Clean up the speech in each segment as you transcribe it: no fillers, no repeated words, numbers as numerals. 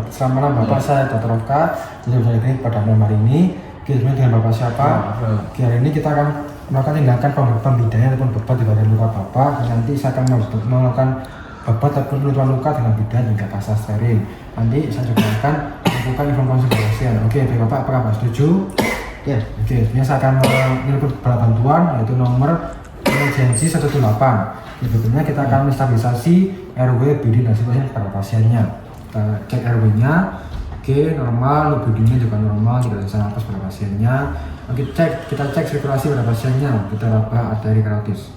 Selamat malam Bapak, saya Dr. Oka, jadi pada malam hari ini. Sebenarnya dengan Bapak siapa? Hari ini kita akan melakukan tindakan pembidaian ataupun bebat di bagian luka Bapak. Nanti saya akan melakukan bebat ataupun penutupan luka dengan bidan dan juga pasar steril. Nanti saya juga akan melakukan informasi pasien. Oke, Bapak apakah Bapak setuju? Ya. Oke, sebenarnya saya akan menelpon bala bantuan yaitu nomor emergency 118. Berikutnya kita akan menstabilisasi RW, BD dan sebagainya pada pasiennya. Kita cek RW-nya, oke, normal, BD-nya juga normal, tidak ada salah nafas pada pasiennya. Oke, kita cek sirkulasi pada pasiennya, kita raba arteri karotis.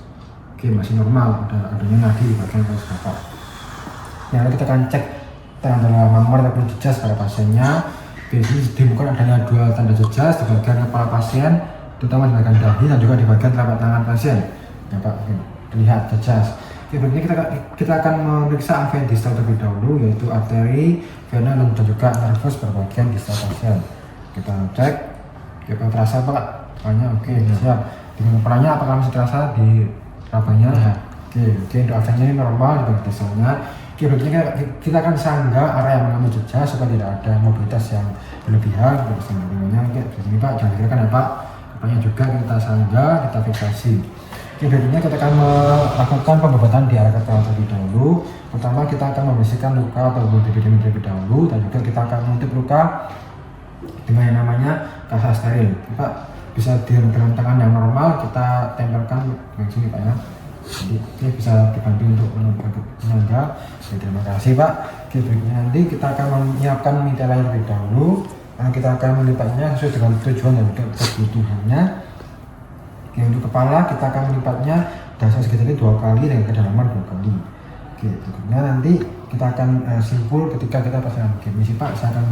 Oke, masih normal, adanya nadi di bagian karotis Bapak. Yang lalu kita akan cek tanda mamar ataupun jejas pada pasiennya. Oke, ini ditemukan adanya dua tanda jejas di bagian kepala pasien, terutama di bagian dahi dan juga di bagian telapak tangan pasien. Ya Pak, oke, lihat jejas. Oke, berikutnya kita akan memeriksa vein distal terlebih dahulu, yaitu arteri, vena dan juga nervus berbagian distal pasien. Kita cek, kita terasa Pak, banyak, oke, siap. Dengan perannya apakah masih terasa di rabanya? Ya. Oke, untuk arterinya ini normal di bagian distalnya. Oke, berikutnya kita akan sanggah area yang mengalami jejas supaya tidak ada mobilitas yang berlebihan. Oke, begini Pak, jangan dikirakan ya Pak. Apanya juga kita sanggah, kita fiksasi. Oke, berikutnya kita akan melakukan pengobatan di area kepala terlebih dahulu. Pertama kita akan membersihkan luka atau epidemis terlebih dahulu, dan juga kita akan menutup luka dengan yang namanya pasar steril. Pak, bisa dengan tangan yang normal kita tempelkan di sini Pak ya. Jadi ini bisa dibantu untuk menyangga. Terima kasih Pak. Oke, berikutnya nanti kita akan menyiapkan mitela terlebih dahulu. Kita akan melipatnya sesuai dengan tujuan dan kebutuhannya. Oke, untuk kepala kita akan melipatnya dasar segitiga 2 kali dengan kedalaman 2 kali. Oke, berikutnya nanti kita akan simpul ketika kita pasang. Oke, misi Pak, saya akan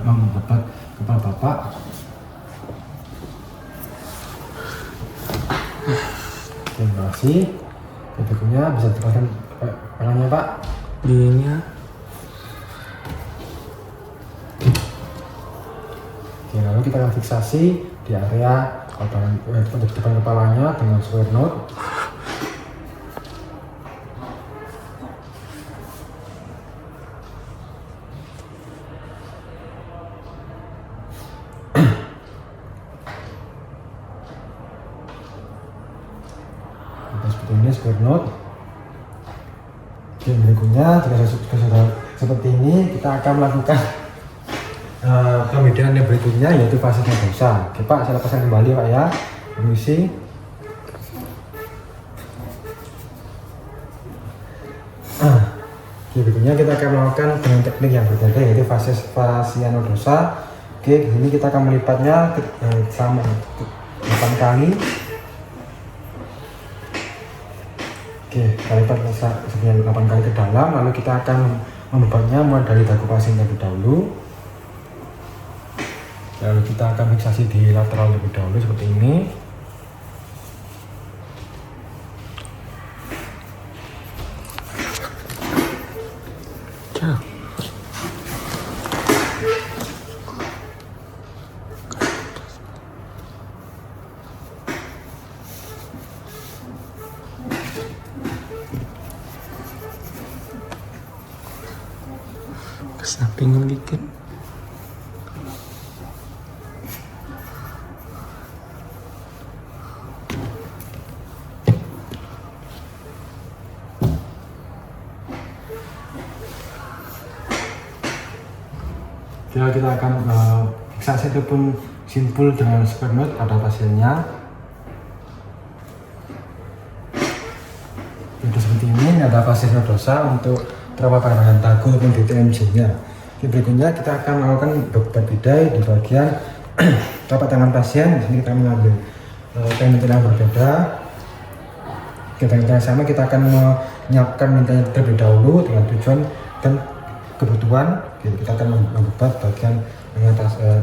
membebat kepala Bapak. Terima kasih. Berikutnya bisa ditekan tangannya Pak. Dirinya. Oke, lalu kita akan fiksasi di area depan kepalanya dengan square knot. Seperti ini square knot. Oke, berikutnya jika sudah seperti ini kita akan melakukan pembedaan yang berikutnya, yaitu fase nervosa. Oke Pak, saya lepaskan kembali Pak ya, permisi. Oke, berikutnya kita akan melakukan dengan teknik yang berbeda, yaitu fase fascia nodosa. Oke, di sini kita akan melipatnya sama 8 kali. Oke, kita lipat sebanyak 8 kali ke dalam, lalu kita akan membebatnya mulai dari dagu pasien terlebih dahulu. Lalu kita akan fiksasi di lateral terlebih dahulu seperti ini. Kesampingan dikit. Kita akan fiksasi ataupun simpul dengan square knot pada pasiennya. Itu seperti ini, ada fascia nodosa untuk terpapar bagian dagu maupun DTMJ-nya. Berikutnya kita akan melakukan bebat bidai di bagian telapak tangan pasien. Di sini kita mengambil teknik yang berbeda. Kita yang sama, kita akan menyiapkan mintanya terlebih dahulu dengan tujuan dan kebutuhan. Kita akan membebat bagian di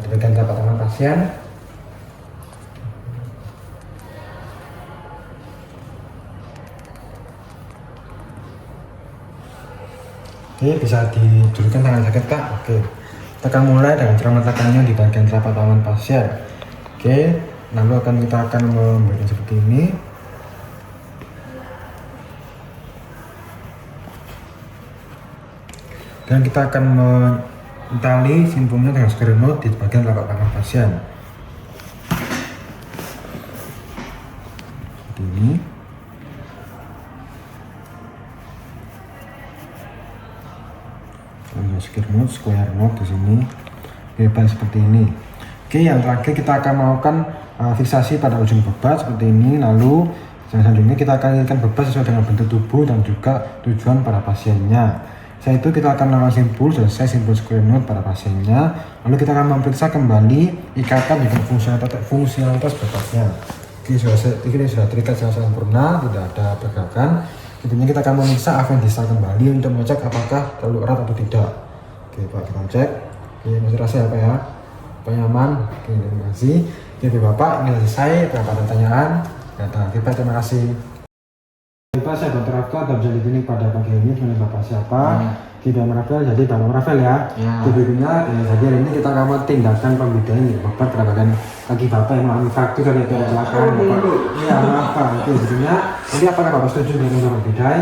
bagian telapak tangan pasien. Oke, bisa didudukkan tangan sakit Kak. Oke, kita akan mulai dengan cara meletakkannya di bagian telapak tangan pasien. Oke, lalu kita akan memberikan seperti ini. dan kita akan mentali simpulnya dengan square node di bagian telapak tangan pasien seperti ini. Square node di sini bebas seperti ini. Oke, yang terakhir kita akan melakukan fiksasi pada ujung bebat seperti ini. Lalu selanjutnya kita akan irikan bebat sesuai dengan bentuk tubuh dan juga tujuan pada pasiennya. Setelah itu kita akan melakukan simpul, selesai simpul square node pada pasiennya. Lalu kita akan memeriksa kembali ikatan dengan fungsionalitas bebatnya. Oke, ini sudah terikat secara sempurna, tidak ada pergerakan. Tentunya kita akan memeriksa apendisal kembali untuk mengecek apakah terlalu erat atau tidak. Oke Pak, kita cek. Oke, masih rasa ya Pak ya? Pak nyaman? Oke, terima kasih. Oke Bapak, ini selesai beberapa pertanyaan. Terima kasih. Bapak, saya Dr. Rafael, bisa di pada pagi ini dengan Bapak siapa? Kita Rafael, jadi Bapak Rafael ya. Berikutnya, jadi hari ini kita akan tindakan pembidaian Bapak pada bagian kaki Bapak yang mengalami fraktur dan kecelakaan. Iya, maaf Pak. Oke, berikutnya, nanti apakah Bapak setuju dengan pembidai?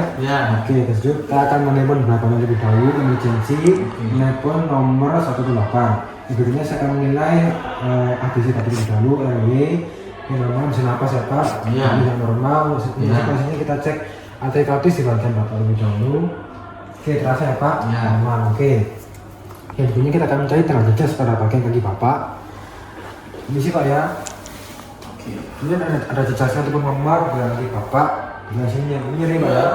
Oke, setuju. Kita akan menelpon berapa lebih dahulu emergency, menelpon nomor 118. Berikutnya saya akan menilai ABCD terlebih dahulu, RW. Ini normal, mesin apa ya Pak? Yang normal, situasinya kita cek arteriotis di bagian Bapak lebih dahulu. Oke, terasa ya Pak? Normal, oke. Yang berikutnya kita akan mencari tengah jejak pada bagian kaki Bapak. Ini sih Pak ya. Oke. Ini ada jejaknya ataupun memar pada kaki Bapak. Di sini ini Pak ya.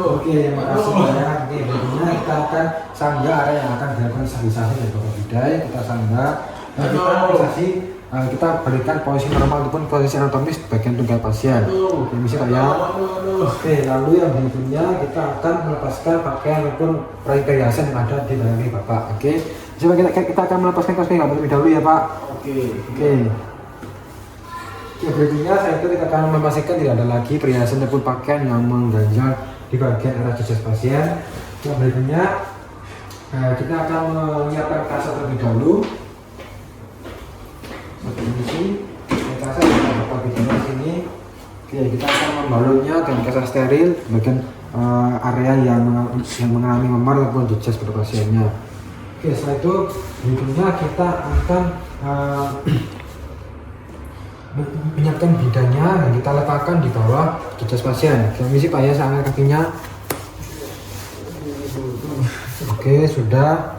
Oke, terima kasih banyak. Oke, berikutnya kita akan sanggah area yang akan dilakukan stabilisasi dari Bapak Bidai. Kita sanggah. Dan kita stabilisasi. Kita berikan posisi normal ataupun posisi anatomis bagian tunggal pasien. Permisi Pak ya. Oke, lalu yang berikutnya kita akan melepaskan pakaian ataupun perhiasan yang ada di dalam Bapak. Oke, coba kita akan melepaskan kaos kaki terlebih dahulu ya Pak. Oke. Berikutnya saya itu kita akan memastikan tidak ada lagi perhiasan ataupun pakaian yang mengganjal di bagian area jejas pasien. Yang berikutnya kita akan menyiapkan kasa terlebih dahulu. Seperti ini sih, kasa kita dapat di sini. Oke, kita akan membalutnya dengan kasa steril bagian area yang mengalami memar ataupun jejas pada pasiennya. Oke, setelah itu berikutnya kita akan menyiapkan bidanya dan kita letakkan di bawah jejas pasien. Permisi Pak ya, saya ambil kakinya. Oke, sudah.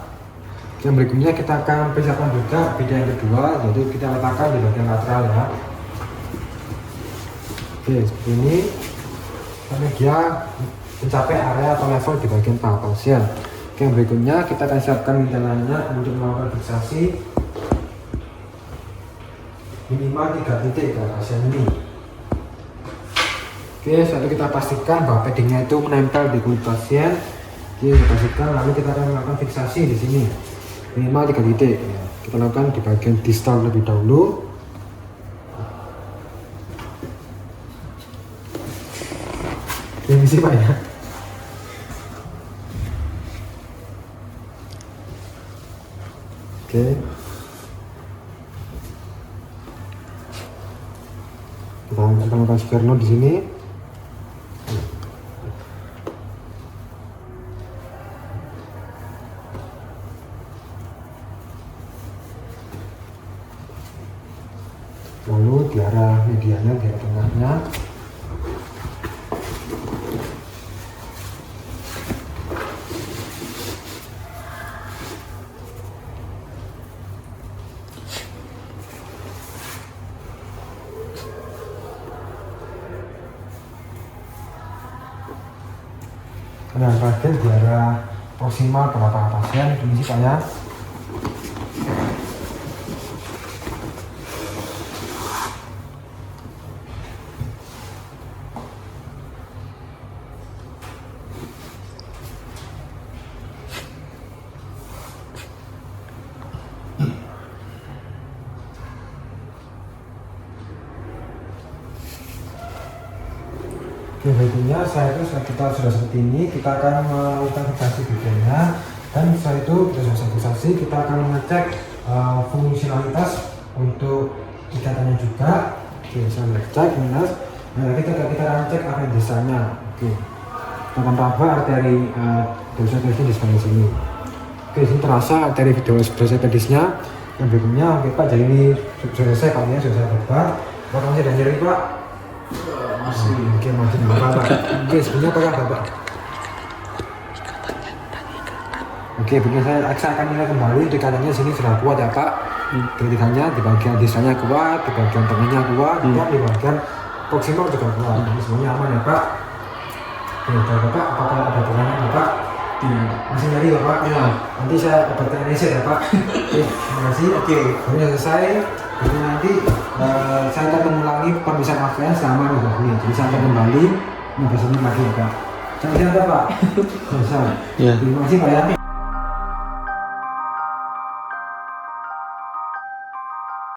Yang berikutnya kita akan persiapkan juga bidang yang kedua, jadi kita letakkan di bagian lateral ya. Oke, seperti ini. Sampai dia mencapai area atau level di bagian paha pasien. Oke, yang berikutnya kita akan siapkan jalannya untuk melakukan fiksasi minimal 3 titik ke pasien ini. Oke, setelah itu kita pastikan bahwa paddingnya itu menempel di kulit pasien. Oke, kita pastikan, lalu kita akan melakukan fiksasi di sini minimal 3 titik ya. Kita lakukan di bagian distal lebih dahulu. Permisi Pak ya. Oke. Kita melakukan square node di sini. Lalu di arah medianya, di arah tengahnya. Dan terakhir di arah proksimal ke mata pasien, ini Pak ya. Oke, berikutnya kita sudah seperti ini, kita akan melakukan fiksasi bidangnya, dan setelah itu kita selesai fiksasi, kita akan mengecek fungsionalitas untuk ikatannya juga. Oke, saya cek minus. Nah, kita akan cek apendisanya. Oke, kita akan raba arteri dorsal di sebelah sini. Oke, ini terasa dari video selesai pedisnya. Yang berikutnya, oke Pak, jadi ini sudah selesai Pak, ya sudah saya bebat. Pak, masih ada nyeri Pak? Masih. Oke, masih apa Pak? Oke, sebenarnya apa Pak? Oke, begini saya akan nilai kembali di kanannya sini sudah kuat ya Pak. Ketikanya di bagian disanya kuat, di bagian tengahnya kuat, dan di bagian proksimal juga kuat. Jadi semuanya aman ya Pak. Oke, Bapak, apakah ada pertanyaan Bapak? Tidak. Masih nyari Bapak? Ya. Nanti saya obatkan ini ya Pak. Oke, terima kasih. Oke. Ini selesai. Jadi nanti saya akan mengulangi pemeriksaan AVN selama 2 menit. Jadi saya akan kembali 15 menit lagi ya Pak. Sampai jumpa Pak. Selesai. Ya. Terima kasih Pak ya.